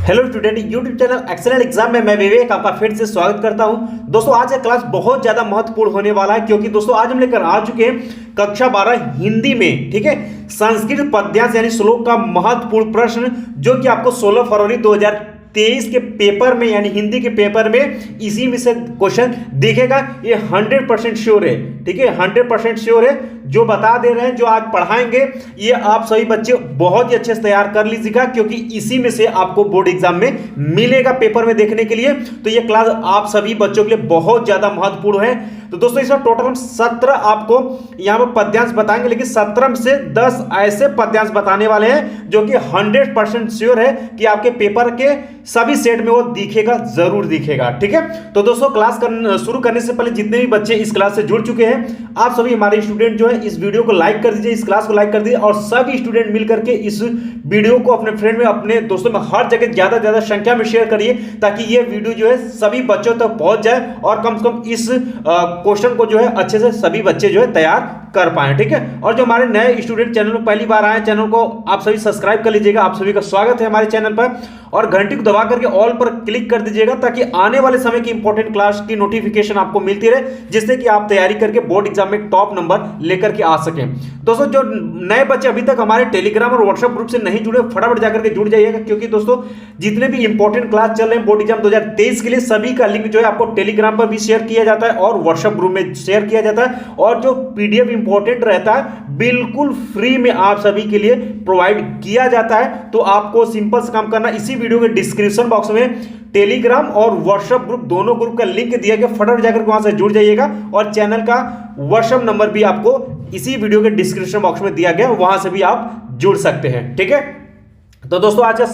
Hello student, YouTube channel excellent exam में मैं विवेक आपका फिर से स्वागत करता हूं। दोस्तों आज का क्लास बहुत ज्यादा महत्वपूर्ण होने वाला है, क्योंकि दोस्तों आज हम लेकर आ चुके हैं कक्षा 12 हिंदी में, ठीक है, संस्कृत पद्यांश यानी श्लोक का महत्वपूर्ण प्रश्न, जो कि आपको 16 फरवरी 2023 के पेपर में यानी हिंदी के पेपर में इसी में से क्वेश्चन दिखेगा। ये 100% श्योर है, ठीक है, 100% श्योर है। जो बता दे रहे हैं, जो आज पढ़ाएंगे, ये आप सभी बच्चे बहुत ही अच्छे से तैयार कर लीजिएगा, क्योंकि इसी में से आपको बोर्ड एग्जाम में मिलेगा पेपर में देखने के लिए। तो ये क्लास आप सभी बच्चों के लिए बहुत ज्यादा महत्वपूर्ण है। तो दोस्तों इसमें टोटल हम 17 आपको यहां पर पद्यांश बताएंगे, लेकिन 17 में से 10 ऐसे पद्यांश बताने वाले हैं जो कि 100% श्योर है कि आपके पेपर के सभी सेट में वो दिखेगा, जरूर दिखेगा, ठीक है। तो दोस्तों क्लास शुरू करने से पहले जितने भी बच्चे इस क्लास से जुड़ चुके हैं, आप सभी हमारे स्टूडेंट जो है इस वीडियो को लाइक कर दीजिए, इस क्लास को लाइक कर दीजिए, और सभी स्टूडेंट मिलकर के इस वीडियो को अपने फ्रेंड में, अपने दोस्तों में, हर जगह ज्यादा संख्या में शेयर करिए, ताकि ये वीडियो जो है सभी बच्चों तक पहुंच जाए और कम से कम इस क्वेश्चन को जो है अच्छे से सभी बच्चे जो है तैयार कर पाए, ठीक है। और जो हमारे नए स्टूडेंट चैनल में पहली बार आए, चैनल को आप सभी सब्सक्राइब कर लीजिएगा। आप सभी का स्वागत है हमारे चैनल पर, और घंटी को दबा करके ऑल पर क्लिक कर दीजिएगा, ताकि आने वाले समय की इंपॉर्टेंट क्लास की नोटिफिकेशन आपको मिलती रहे, जिससे कि आप तैयारी करके बोर्ड एग्जाम में टॉप नंबर लेकर के आ सकें। दोस्तों जो नए बच्चे अभी तक हमारे टेलीग्राम और व्हाट्सएप ग्रुप से नहीं जुड़े, फटाफट जाकर के जुड़ जाइएगा, क्योंकि दोस्तों जितने भी इंपॉर्टेंट क्लास चल रहे हैं बोर्ड एग्जाम 2023 के लिए, सभी का लिंक जो है आपको टेलीग्राम पर भी शेयर किया जाता है और व्हाट्सएप ग्रुप में शेयर किया जाता है। और जो पीडीएफ इंपॉर्टेंट रहता है बिल्कुल फ्री में आप सभी के लिए प्रोवाइड किया जाता है। तो आपको सिंपल से काम करना, इसी वीडियो के डिस्क्रिप्शन बॉक्स में टेलीग्राम और व्हाट्सएप ग्रुप, दोनों ग्रुप का लिंक दिया गया, फटाफट जाकर वहां से जुड़ जाइएगा। और चैनल का व्हाट्सएप नंबर भी आपको इसी वीडियो के डिस्क्रिप्शन बॉक्स में दिया गया, वहां से भी आप जुड़ सकते हैं, ठीक है। तो दोस्तों आज का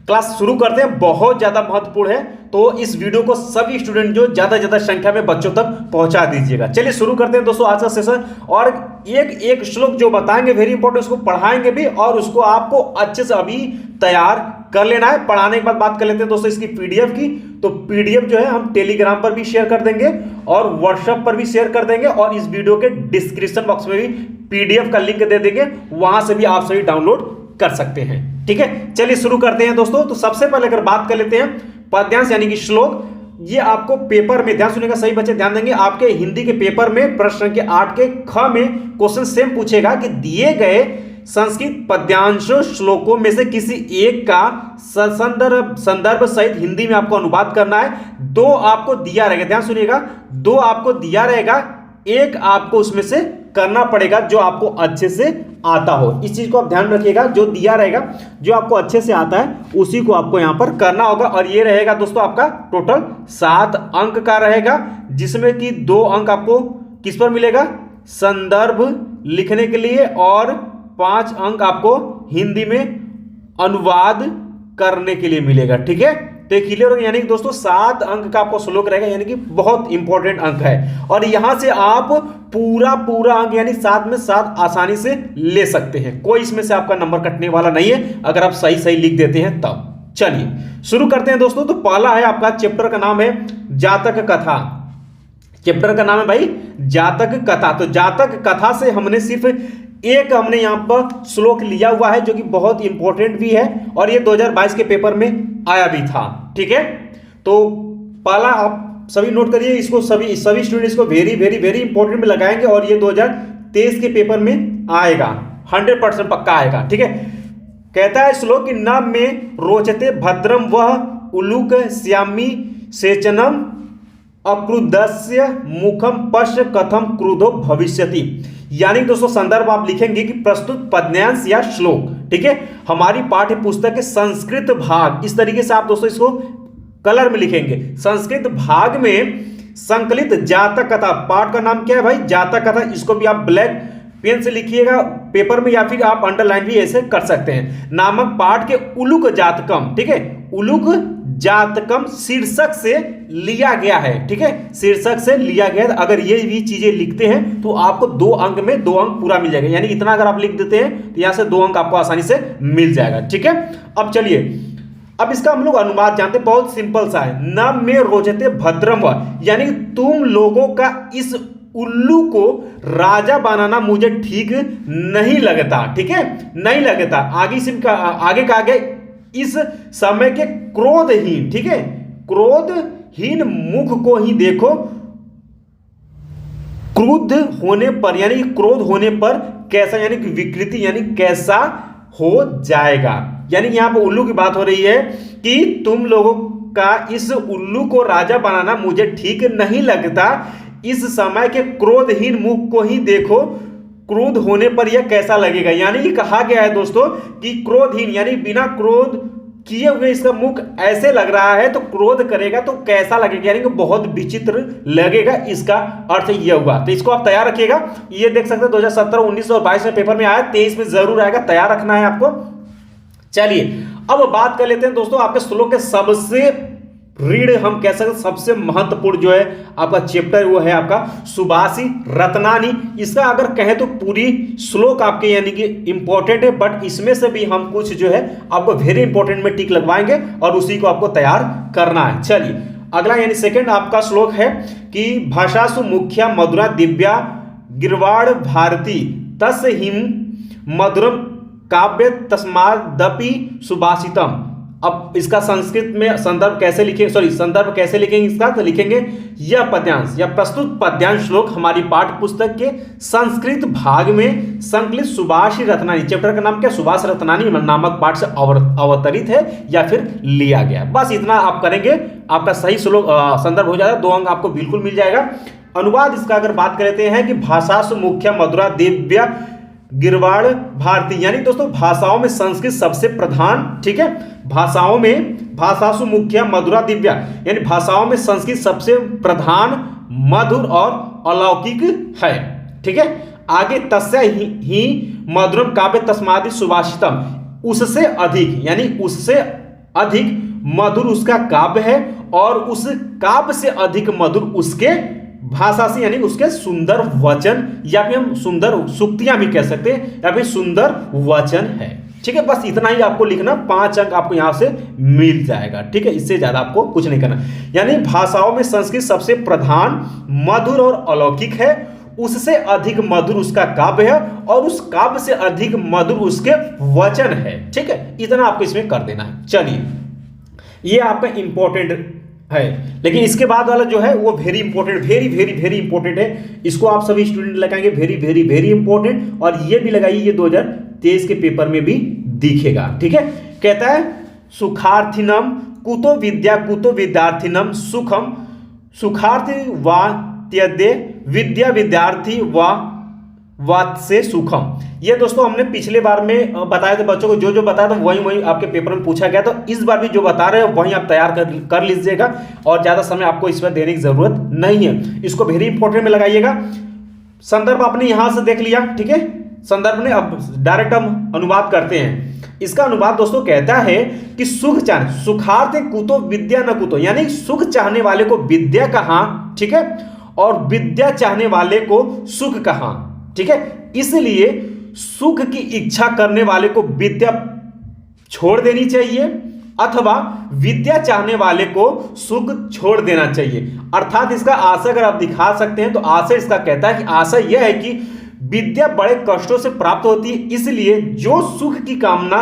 क्लास शुरू करते हैं, बहुत ज्यादा महत्वपूर्ण है, तो इस वीडियो को सभी स्टूडेंट जो ज्यादा संख्या में बच्चों तक पहुंचा दीजिएगा। चलिए शुरू करते हैं दोस्तों आज का सेशन, और एक श्लोक जो बताएंगे वेरी इंपॉर्टेंट, उसको पढ़ाएंगे भी, और उसको आपको अच्छे से अभी तैयार कर लेना है। पढ़ाने के बाद बात कर लेते हैं दोस्तों इसकी पीडीएफ की। तो पीडीएफ जो है हम टेलीग्राम पर भी शेयर कर देंगे और व्हाट्सएप पर भी शेयर कर देंगे, और इस वीडियो के डिस्क्रिप्शन बॉक्स में भी पीडीएफ का लिंक दे देंगे, वहां से भी आप सभी डाउनलोड कर सकते हैं, ठीक है। चलिए शुरू करते हैं दोस्तों। तो सबसे पहले अगर बात कर लेते हैं पद्यांश यानी कि श्लोक, ये आपको पेपर में, ध्यान सुनिएगा सही बच्चे, ध्यान देंगे, आपके हिंदी के पेपर में प्रश्न के 8 के ख में क्वेश्चन सेम पूछेगा कि दिए गए संस्कृत पद्यांशों श्लोकों में से किसी एक का संदर्भ सहित हिंदी में आपको अनुवाद करना है। दो आपको दिया रहेगा, ध्यान सुनिएगा, दो आपको दिया रहेगा, एक आपको उसमें से करना पड़ेगा जो आपको अच्छे से आता हो। इस चीज को आप ध्यान रखिएगा, जो दिया रहेगा, जो आपको अच्छे से आता है, उसी को आपको यहां पर करना होगा। और ये रहेगा दोस्तों आपका टोटल 7 अंक का रहेगा, जिसमें कि 2 अंक आपको किस पर मिलेगा, संदर्भ लिखने के लिए, और 5 अंक आपको हिंदी में अनुवाद करने के लिए मिलेगा, ठीक है। तो क्लियर हो गया, यानी कि दोस्तों 7 अंक का आपको श्लोक रहेगा, यानी कि बहुत इंपॉर्टेंट अंक है, और यहां से आप पूरा अंक यानी 7 में 7 आसानी से ले सकते हैं। कोई इसमें से आपका नंबर कटने वाला नहीं है अगर आप सही लिख देते हैं तब। चलिए शुरू करते हैं दोस्तों। तो पहला है आपका, चैप्टर का नाम है जातक कथा। चैप्टर का नाम है भाई जातक कथा। तो जातक कथा से हमने सिर्फ एक हमने यहां पर श्लोक लिया हुआ है, जो कि बहुत इंपॉर्टेंट भी है, और ये 2022 के पेपर में आया भी था, ठीक है। तो पहला आप सभी नोट करिए इसको, सभी स्टूडेंट इसको वेरी इंपॉर्टेंट में लगाएंगे, और ये 2023 के पेपर में आएगा, 100% पक्का आएगा, ठीक है। कहता है श्लोक कि न में रोचते भद्रम वह उलूक श्यामी सेचनम अक्रुदस्य मुखम पश्य कथम क्रुधो भविष्यति। यानी दोस्तों संदर्भ आप लिखेंगे कि प्रस्तुत पद्यांश या श्लोक, ठीक है, हमारी पाठ्य पुस्तक के संस्कृत भाग, इस तरीके से आप दोस्तों इसको कलर में लिखेंगे। संस्कृत भाग में संकलित जातक कथा, पाठ का नाम क्या है भाई, जातक कथा। इसको भी आप ब्लैक पेन से लिखिएगा पेपर में, या फिर आप अंडरलाइन भी ऐसे कर सकते हैं। नामक पाठ के उलूक जातकम, ठीक है, उलूक जातकम शीर्षक से लिया गया है, ठीक है, शीर्षक से लिया गया है। अगर ये भी चीजें लिखते हैं तो आपको 2 अंक में 2 अंक पूरा मिल जाएगा, यानी इतना अगर आप लिख देते हैं तो यहां से 2 अंक आपको आसानी से मिल जाएगा, ठीक है। अब चलिए, अब इसका हम लोग अनुवाद जानते हैं, बहुत सिंपल सा है। न में रोचते भद्रम, यानी तुम लोगों का इस उल्लू को राजा बनाना मुझे ठीक नहीं लगता, ठीक है, नहीं लगता। आगे का आगे इस समय के क्रोधहीन, ठीक है, क्रोधहीन मुख को ही देखो, क्रुद्ध होने पर यानी क्रोध होने पर कैसा, यानी कि विकृति यानी कैसा हो जाएगा। यानी यहां पर उल्लू की बात हो रही है कि तुम लोगों का इस उल्लू को राजा बनाना मुझे ठीक नहीं लगता। इस समय के क्रोधहीन मुख को ही देखो, क्रोध होने पर यह कैसा लगेगा। यानी कि कहा गया है दोस्तों कि क्रोधहीन यानी बिना क्रोध किए हुए इसका मुख ऐसे लग रहा है, तो क्रोध करेगा तो कैसा लगेगा, यानी कि बहुत विचित्र लगेगा, इसका अर्थ यह हुआ। तो इसको आप तैयार रखिएगा। ये देख सकते हैं 2017, 19 और 22 में पेपर में आया, 23 में जरूर आएगा, तैयार रखना है आपको। चलिए अब बात कर लेते हैं दोस्तों आपके श्लोक के सबसे रीड, हम कह सकते सबसे महत्वपूर्ण जो है आपका चैप्टर, वो है आपका सुभाषी रत्नानी। इसका अगर कहें तो पूरी श्लोक आपके यानी कि इंपॉर्टेंट है, बट इसमें से भी हम कुछ जो है आपको वेरी इंपॉर्टेंट में टिक लगवाएंगे और उसी को आपको तैयार करना है। चलिए अगला यानी सेकंड आपका श्लोक है कि भाषासु मुख्या मधुरा दिव्या गिरवाड़ भारती तस् हिम मधुरम काव्य तस्मादपि सुभाषितम। अब इसका संस्कृत में संदर्भ कैसे लिखेंगे, संदर्भ कैसे लिखेंगे इसका, तो लिखेंगे यह पद्यांश या प्रस्तुत पद्यांश श्लोक हमारी पाठ्य पुस्तक के संस्कृत भाग में संकलित सुभाषी रत्नानी, चैप्टर का नाम क्या, सुभाष रत्नानी नामक पाठ से अवतरित है या फिर लिया गया। बस इतना आप करेंगे, आपका सही श्लोक संदर्भ हो जाएगा, 2 अंक आपको बिल्कुल मिल जाएगा। अनुवाद इसका अगर बात करते हैं कि भाषासु मुख्य मधुरा दिव्या गिरवाड़ भारती, यानी दोस्तों भाषाओं में संस्कृत सबसे प्रधान, ठीक है, भाषाओं में भाषासु मुख्य मधुरा दिव्या यानी भाषाओं में संस्कृत सबसे प्रधान, मधुर और अलौकिक है, ठीक है। आगे तस्य ही मधुरम काव्य तस्मादि सुभाषितम, उससे अधिक यानी उससे अधिक मधुर उसका काव्य है और उस काव्य से अधिक मधुर उसके भाषा से यानी उसके सुंदर वचन, या फिर हम सुंदर सूक्तियां भी कह सकते हैं, या फिर सुंदर वचन है, ठीक है। बस इतना ही आपको लिखना, 5 अंक आपको यहां से मिल जाएगा, ठीक है, इससे ज्यादा आपको कुछ नहीं करना। यानी भाषाओं में संस्कृत सबसे प्रधान, मधुर और अलौकिक है, उससे अधिक मधुर उसका काव्य है और उस काव्य से अधिक मधुर उसके वचन है, ठीक है, इतना आपको इसमें कर देना है। चलिए ये आपका इंपॉर्टेंट है, लेकिन इसके बाद वाला जो है वो very important, very very very important है। इसको आप सभी स्टूडेंट लगाएंगे वेरी वेरी वेरी इंपॉर्टेंट, और ये भी लगाइए, ये 2023 के पेपर में भी दिखेगा, ठीक है। कहता है सुखार्थिनम कुतो विद्या कुतो विद्यार्थिनम सुखम सुखार्थी वा त्यदे विद्या विद्यार्थी वा वात से सुखम। ये दोस्तों हमने पिछले बार में बताया था बच्चों को, जो जो बताया था वही आपके पेपर में पूछा गया, तो इस बार भी जो बता रहे हैं वही आप तैयार कर लीजिएगा और ज्यादा समय आपको इस पर देने की जरूरत नहीं है। इसको वेरी इंपॉर्टेंट में लगाइएगा। संदर्भ आपने यहां से देख लिया, ठीक है, संदर्भ ने, अब डायरेक्ट हम अनुवाद करते हैं। इसका अनुवाद दोस्तों कहता है कि सुख चाहने, सुखार्थ कुतो विद्या न कुतो, यानी सुख चाहने वाले को विद्या कहां, ठीक है, और विद्या चाहने वाले को सुख कहां, ठीक है। इसलिए सुख की इच्छा करने वाले को विद्या छोड़ देनी चाहिए अथवा विद्या चाहने वाले को सुख छोड़ देना चाहिए। अर्थात इसका आशय अगर आप दिखा सकते हैं तो आशय इसका कहता है कि आशय यह है कि विद्या बड़े कष्टों से प्राप्त होती है, इसलिए जो सुख की कामना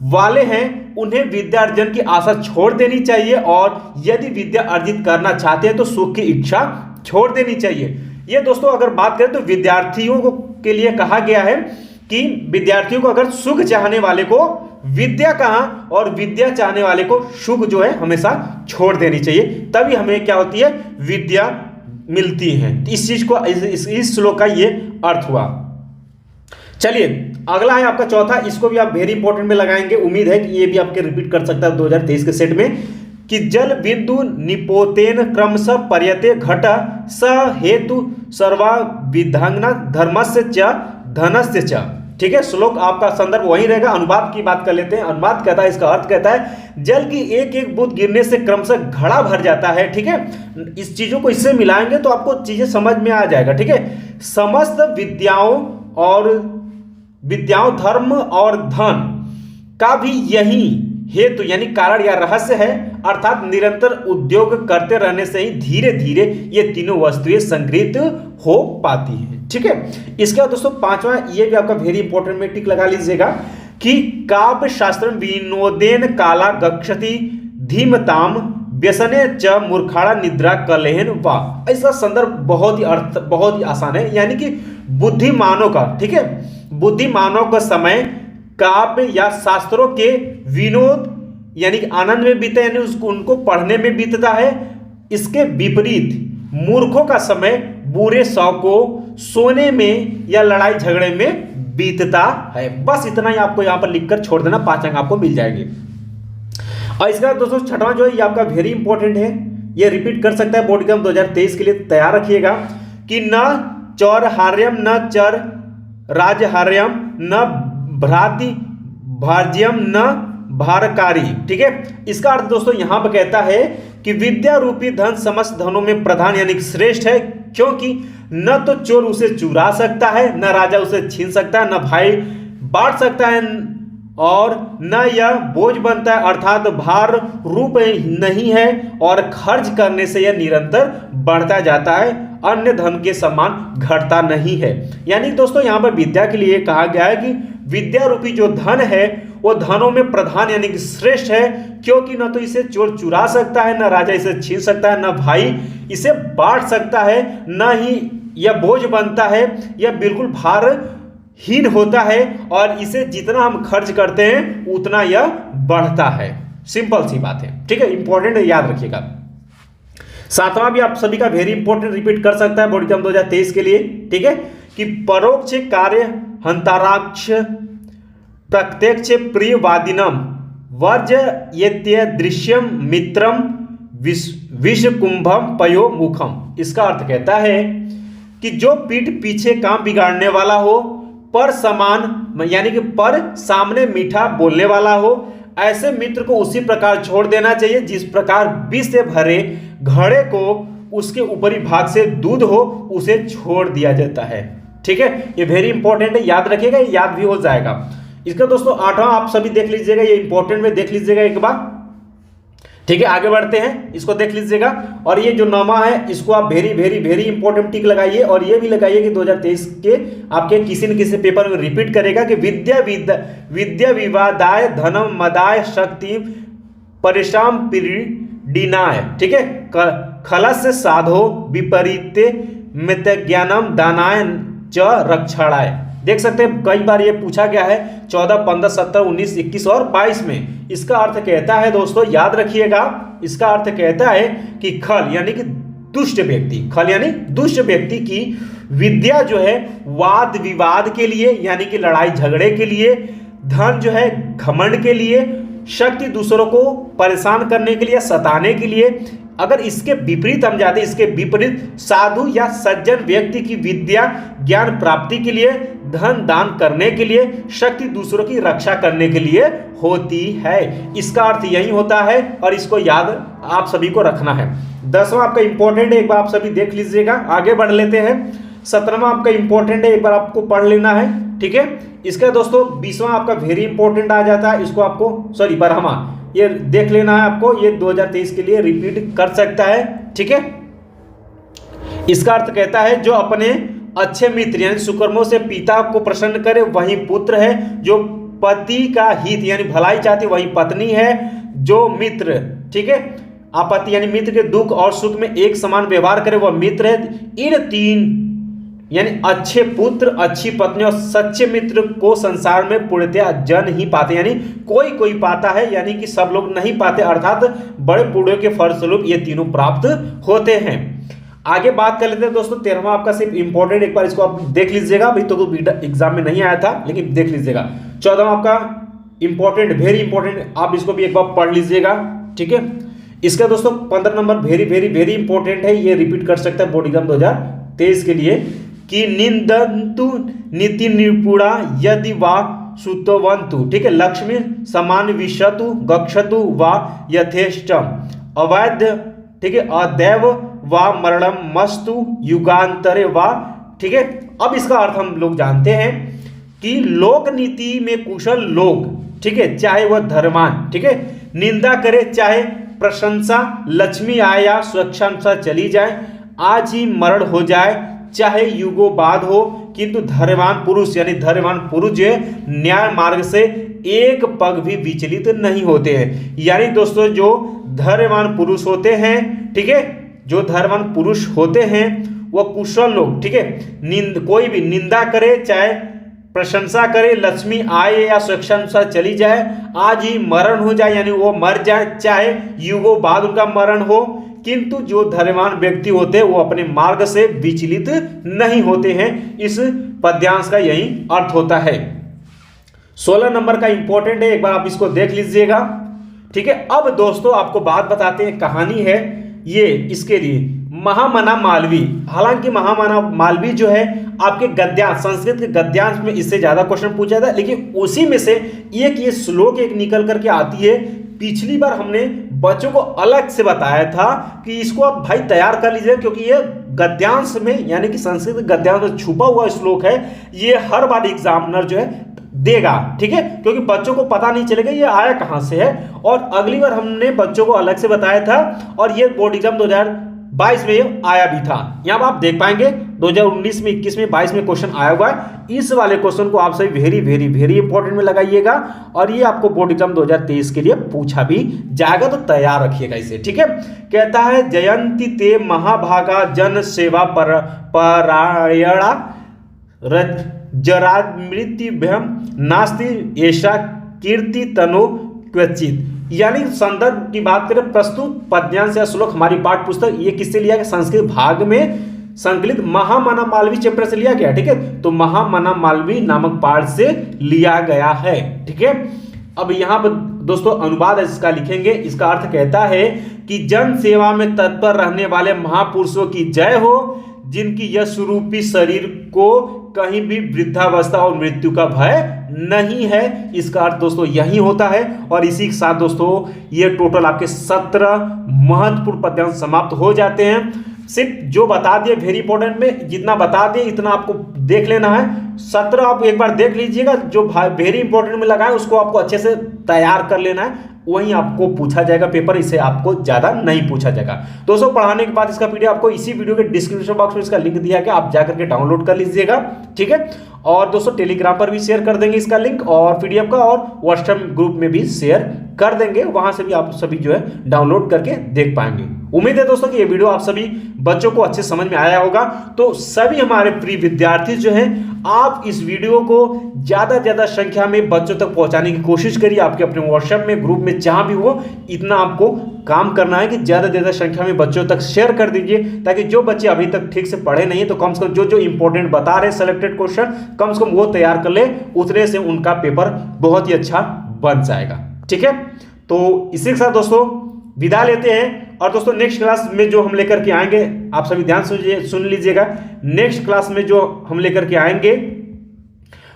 वाले हैं उन्हें विद्या अर्जन की आशा छोड़ देनी चाहिए, और यदि विद्या अर्जित करना चाहते हैं तो सुख की इच्छा छोड़ देनी चाहिए। ये दोस्तों अगर बात करें तो विद्यार्थियों को के लिए कहा गया है कि विद्यार्थियों को अगर सुख चाहने वाले को विद्या कहां और विद्या चाहने वाले को सुख जो है हमेशा छोड़ देनी चाहिए, तभी हमें क्या होती है, विद्या मिलती है। इस चीज को इस श्लोक का ये अर्थ हुआ। चलिए अगला है आपका चौथा, इसको भी आप वेरी इंपॉर्टेंट में लगाएंगे, उम्मीद है कि ये भी आपके रिपीट कर सकता है 2023 के सेट में, कि जल बिंदु निपोतेन क्रमशः पर्यते घट स हेतु सर्वा विधंगना धर्मस्य च धनस्य च, ठीक है। श्लोक आपका संदर्भ वही रहेगा। अनुवाद की बात कर लेते हैं। अनुवाद कहता है, इसका अर्थ कहता है जल की एक एक बूंद गिरने से क्रमशः घड़ा भर जाता है, ठीक है। इस चीजों को इससे मिलाएंगे तो आपको चीजें समझ में आ जाएगा, ठीक है। समस्त विद्याओं धर्म और धन का भी यही हेतु यानी कारण या रहस्य है, अर्थात निरंतर उद्योग करते रहने से ही धीरे धीरे ये तीनों वस्तुएं संग्रहित हो पाती हैं, ठीक है। इसके बाद दोस्तों 5वां, ये भी आपका वेरी इंपॉर्टेंट में टिक लगा लीजिएगा कि काव्य शास्त्र विनोदेन काला गच्छति धीमताम व्यसने च मूर्खाड़ा निद्रा कलेहन वाह। इसका संदर्भ बहुत ही आसान है, यानी कि बुद्धिमानों का, ठीक है, बुद्धिमानों का समय काव्य या शास्त्रों के विनोद यानी कि आनंद में बीते, यानी उसको उनको पढ़ने में बीतता है। इसके विपरीत मूर्खों का समय बुरे शौकों, सोने में या लड़ाई झगड़े में बीतता है। बस इतना ही आपको यहां पर लिखकर छोड़ देना, 5 अंक आपको मिल जाएंगे। और इसका दोस्तों छठवां जो है ये आपका वेरी इंपॉर्टेंट है, ये रिपीट कर सकता है बोर्ड एग्जाम 2023 के लिए, तैयार रखिएगा कि न चौरहार्यम न चर राजहार्यम न भ्राति भार्ज्यम न भारकारी, ठीक है। इसका अर्थ दोस्तों यहां पर कहता है कि विद्या रूपी धन समस्त धनों में प्रधान यानी कि श्रेष्ठ है, क्योंकि न तो चोर उसे चुरा सकता है, न राजा उसे छीन सकता है, न भाई बांट सकता है, और न यह बोझ बनता है, अर्थात भार रूप नहीं है, और खर्च करने से यह निरंतर बढ़ता जाता है, अन्य धन के समान घटता नहीं है। यानी दोस्तों यहां पर विद्या के लिए कहा गया है कि विद्या रूपी जो धन है वो धनों में प्रधान यानी कि श्रेष्ठ है, क्योंकि न तो इसे चोर चुरा सकता है, न राजा इसे छीन सकता है, न भाई इसे बांट सकता है, न ही यह बोझ बनता है, यह बिल्कुल भारहीन होता है, और इसे जितना हम खर्च करते हैं उतना यह बढ़ता है। सिंपल सी बात है, ठीक है, इंपॉर्टेंट है, याद रखिएगा। सातवां भी आप सभी का वेरी इंपॉर्टेंट रिपीट कर सकता है बोर्ड एग्जाम 2023 के लिए, ठीक है, कि परोक्ष कार्य हंताराक्ष प्रत्यक्ष प्रियवादिनम वर्ज यत्य दृश्यम मित्रम विषकुंभम पयो मुखम। इसका अर्थ कहता है कि जो पीठ पीछे काम बिगाड़ने वाला हो, पर समान यानी कि पर सामने मीठा बोलने वाला हो, ऐसे मित्र को उसी प्रकार छोड़ देना चाहिए जिस प्रकार विष से भरे घड़े को उसके ऊपरी भाग से दूध हो उसे छोड़ दिया जाता है, ठीक है। ये वेरी इंपॉर्टेंट है, याद रखिएगा, याद भी हो जाएगा। इसका दोस्तों 8वां आप सभी देख लीजिएगा, ये इंपॉर्टेंट में देख लीजिएगा एक बार, ठीक है। आगे बढ़ते हैं, इसको देख लीजिएगा। और ये जो 9वां है इसको आप वेरी वेरी वेरी इंपॉर्टेंट टिक लगाइए, और ये भी लगाइए कि 2023 के आपके किसी न किसी पेपर में रिपीट करेगा कि विद्या विवादाय धनम मदाय शक्ति परिश्रम पीड़िनाय, ठीक है। खलस साधो विपरीते मित ज्ञानम दानाय च रक्षणाय। देख सकते हैं कई बार ये पूछा गया है 14, 15, 17, 19, 21 और 22 में। इसका अर्थ कहता है दोस्तों, याद रखिएगा, इसका अर्थ कहता है कि खल यानी कि दुष्ट व्यक्ति, खल यानी दुष्ट व्यक्ति की विद्या जो है वाद विवाद के लिए यानी कि लड़ाई झगड़े के लिए, धन जो है घमंड के लिए, शक्ति दूसरों को परेशान करने के लिए, सताने के लिए। अगर इसके विपरीत हम जाते, इसके विपरीत साधु या सज्जन व्यक्ति की विद्या ज्ञान प्राप्ति के लिए, धन दान करने के लिए, शक्ति दूसरों की रक्षा करने के लिए होती है। इसका अर्थ यही होता है, और इसको याद आप सभी को रखना है। 10वां आपका इंपॉर्टेंट है, एक बार आप सभी देख लीजिएगा। आगे बढ़ लेते हैं। 17वां आपका इंपॉर्टेंट है, एक बार आपको पढ़ लेना है, ठीक है। इसका दोस्तों 20वां आपका वेरी इंपॉर्टेंट आ जाता है, इसको आपको 12वां ये देख लेना है आपको, ये 2023 के लिए रिपीट कर सकता है, ठीक है। इसका अर्थ कहता है जो अपने अच्छे मित्र यानी सुकर्मों से पिता को प्रसन्न करे वही पुत्र है, जो पति का हित यानी भलाई चाहती वही पत्नी है, जो मित्र, ठीक है, आपत्ति यानी मित्र के दुख और सुख में एक समान व्यवहार करे वह मित्र है। इन 3 यानी अच्छे पुत्र, अच्छी पत्नी और सच्चे मित्र को संसार में पूर्णतया जन ही पाते, यानी कोई कोई पाता है, यानी कि सब लोग नहीं पाते, अर्थात बड़े पुण्यों के फलस्वरूप ये तीनों प्राप्त होते हैं। आगे बात कर लेते हैं दोस्तों 13वां आपका सिर्फ इंपॉर्टेंट, एक बार इसको आप देख लीजिएगा, अभी तो एग्जाम में नहीं आया था लेकिन देख लीजिएगा। 14वां आपका इंपॉर्टेंट वेरी इंपॉर्टेंट, आप इसको भी एक बार पढ़ लीजिएगा, ठीक है। इसका दोस्तों 15 number very very very important है, ये रिपीट कर सकता है बोर्ड एग्जाम 2023 के लिए, कि निंदन्तु नीति निपुणा यदि वा सुतवंतु, ठीक है, लक्ष्मी समान विशतु गक्षतु वा यथेष्टम अवैध, ठीक है, अदैव वा मरणम मस्तु युगांतरे वा, ठीक है। अब इसका अर्थ हम लोग जानते हैं कि लोक नीति में कुशल लोग, ठीक है, चाहे वह धर्मान, ठीक है, निंदा करे चाहे प्रशंसा, लक्ष्मी आए या स्वेच्छानुसार चली जाए, आज ही मरण हो जाए चाहे युगों बाद हो, किंतु धैर्यवान पुरुष यानी धैर्यवान पुरुष जो है न्याय मार्ग से एक पग भी विचलित नहीं होते हैं। यानी दोस्तों जो धैर्यवान पुरुष होते हैं, ठीक है, जो धैर्यवान पुरुष होते हैं वो कुशल लोग, ठीक है, कोई भी निंदा करे चाहे प्रशंसा करे, लक्ष्मी आए या स्वेच्छानुसार चली जाए, आज ही मरण हो जाए यानी वो मर जाए, चाहे युगों बाद उनका मरण हो, किंतु जो धैर्यवान व्यक्ति होते हैं वो अपने मार्ग से विचलित नहीं होते हैं। इस पद्यांश का यही अर्थ होता है। 16 नंबर का इंपॉर्टेंट है, एक बार आप इसको देख लीजिएगा, ठीक है। अब दोस्तों आपको बात बताते हैं, कहानी है ये इसके लिए महामना मालवी। हालांकि महामना मालवी जो है आपके गद्यांश, संस्कृत के गद्यांश में इससे ज्यादा क्वेश्चन पूछा था, लेकिन उसी में से एक ये श्लोक एक निकल करके आती है। पिछली बार हमने बच्चों को अलग से बताया था कि इसको आप भाई तैयार कर लीजिए, क्योंकि ये गद्यांश में यानी कि संस्कृत गद्यांश में छुपा हुआ श्लोक है। ये हर बार एग्जामिनर जो है देगा, ठीक है, क्योंकि बच्चों को पता नहीं चलेगा ये आया कहां से है। और अगली बार हमने बच्चों को अलग से बताया था और ये बोर्ड एग्जाम 2022 में ये आया भी था। यहां आप देख पाएंगे 2019 में, 21 में, 22 में क्वेश्चन आया हुआ है। इस वाले क्वेश्चन को आप सभी वेरी वेरी वेरी इंपॉर्टेंट में लगाइएगा और ये आपको बोर्ड एग्जाम 2023 के लिए पूछा भी जाएगा, तो तैयार रखिएगा इसे, ठीक है। कहता है जयंती ते महाभागा जन सेवा परायणा जरा मृत्युभ्यम नास्ति ऐसा कीर्ति तनो क्वचित। यानी संदर्भ की बात करें, प्रस्तुत पद्यांश या श्लोक हमारी पाठ्य पुस्तक ये किससे लिया गया, संस्कृत भाग में संकलित महामना मालवी चैप्टर से लिया गया, ठीक है। तो महामना मालवी नामक पाठ से लिया गया है, ठीक है। अब यहां पर दोस्तों अनुवाद इसका लिखेंगे। इसका अर्थ कहता है कि जन सेवा में तत्पर रहने वाले महापुरुषों की जय हो, जिनकी यश रूपी शरीर को कहीं भी वृद्धावस्था और मृत्यु का भय नहीं है। इसका अर्थ दोस्तों यही होता है। और इसी के साथ दोस्तों ये टोटल आपके 17 महत्वपूर्ण पद्यांश समाप्त हो जाते हैं। सिर्फ जो बता दिए वेरी इंपॉर्टेंट में, जितना बता दिए इतना आपको देख लेना है। 17 आप एक बार देख लीजिएगा, जो वेरी इंपॉर्टेंट में लगाए उसको आपको अच्छे से तैयार कर लेना है, वहीं आपको पूछा जाएगा पेपर, इससे आपको ज्यादा नहीं पूछा जाएगा। दोस्तों पढ़ाने के बाद इसका पीडीएफ आपको इसी वीडियो के डिस्क्रिप्शन बॉक्स में इसका लिंक दिया गया, आप जाकर के डाउनलोड कर लीजिएगा, ठीक है। और दोस्तों टेलीग्राम पर भी शेयर कर देंगे इसका लिंक और पीडीएफ का, और व्हाट्सएप ग्रुप में भी शेयर कर देंगे, वहां से भी आप सभी जो है डाउनलोड करके देख पाएंगे। उम्मीद है दोस्तों कि ये वीडियो आप सभी बच्चों को अच्छे समझ में आया होगा। तो सभी हमारे प्रिय विद्यार्थी जो हैं, आप इस वीडियो को ज्यादा से ज्यादा संख्या में बच्चों तक पहुंचाने की कोशिश करिए। आपके अपने व्हाट्सएप में, ग्रुप में, जहां भी हो, इतना आपको काम करना है कि ज्यादा से ज्यादा संख्या में बच्चों तक शेयर कर दीजिए, ताकि जो बच्चे अभी तक ठीक से पढ़े नहीं है तो कम से कम जो इंपॉर्टेंट बता रहे सेलेक्टेड क्वेश्चन कम से कम वो तैयार कर ले, उतने से उनका पेपर बहुत ही अच्छा बन जाएगा, ठीक है। तो इसी के साथ दोस्तों विदा लेते हैं। और दोस्तों नेक्स्ट क्लास में जो हम लेकर के आएंगे, आप सभी ध्यान से सुन लीजिएगा, नेक्स्ट क्लास में जो हम लेकर के आएंगे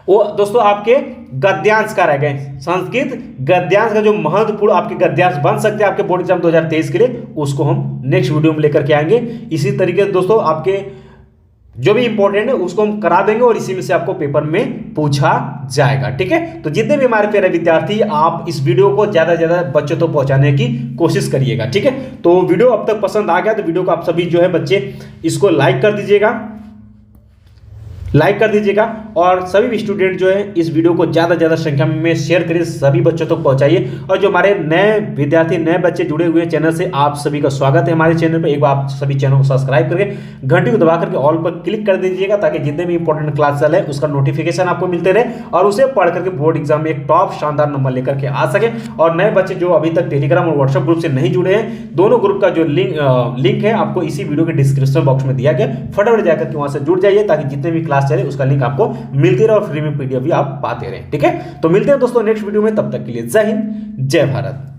वो दोस्तों आपके गद्यांश का रहेगा। संस्कृत गद्यांश का जो महत्वपूर्ण आपके गद्यांश बन सकते हैं आपके बोर्ड एग्जाम 2023 के लिए, उसको हम नेक्स्ट वीडियो में लेकर के आएंगे। इसी तरीके से दोस्तों आपके जो भी इंपॉर्टेंट है उसको हम करा देंगे और इसी में से आपको पेपर में पूछा जाएगा, ठीक है। तो जितने भी हमारे प्यारे विद्यार्थी, आप इस वीडियो को ज्यादा से ज्यादा बच्चों तक पहुंचाने की कोशिश करिएगा, ठीक है। तो वीडियो अब तक पसंद आ गया तो वीडियो को आप सभी जो है बच्चे इसको लाइक कर दीजिएगा और सभी स्टूडेंट जो है इस वीडियो को ज़्यादा से ज़्यादा संख्या में शेयर करिए, सभी बच्चों तक पहुंचाइए। और जो हमारे नए विद्यार्थी, नए बच्चे जुड़े हुए हैं चैनल से, आप सभी का स्वागत है हमारे चैनल पर। एक बार आप सभी चैनल को सब्सक्राइब करके घंटी को दबा करके ऑल पर क्लिक कर दीजिएगा, ताकि जितने भी इंपॉर्टेंट क्लास चल है उसका नोटिफिकेशन आपको मिलते रहे और उसे पढ़ करके बोर्ड एग्जाम में एक टॉप शानदार नंबर लेकर के आ सके। और नए बच्चे जो अभी तक टेलीग्राम और व्हाट्सएप ग्रुप से नहीं जुड़े हैं, दोनों ग्रुप का जो लिंक है आपको इसी वीडियो के डिस्क्रिप्शन बॉक्स में दिया गया, फटाफट जाकर के वहां से जुड़ जाइए, ताकि जितने भी क्लास चले उसका लिंक आपको मिलती रहे और फ्री में पीडीएफ भी आप पाते रहे, ठीक है। तो मिलते हैं दोस्तों नेक्स्ट वीडियो में, तब तक के लिए जय हिंद, जय भारत।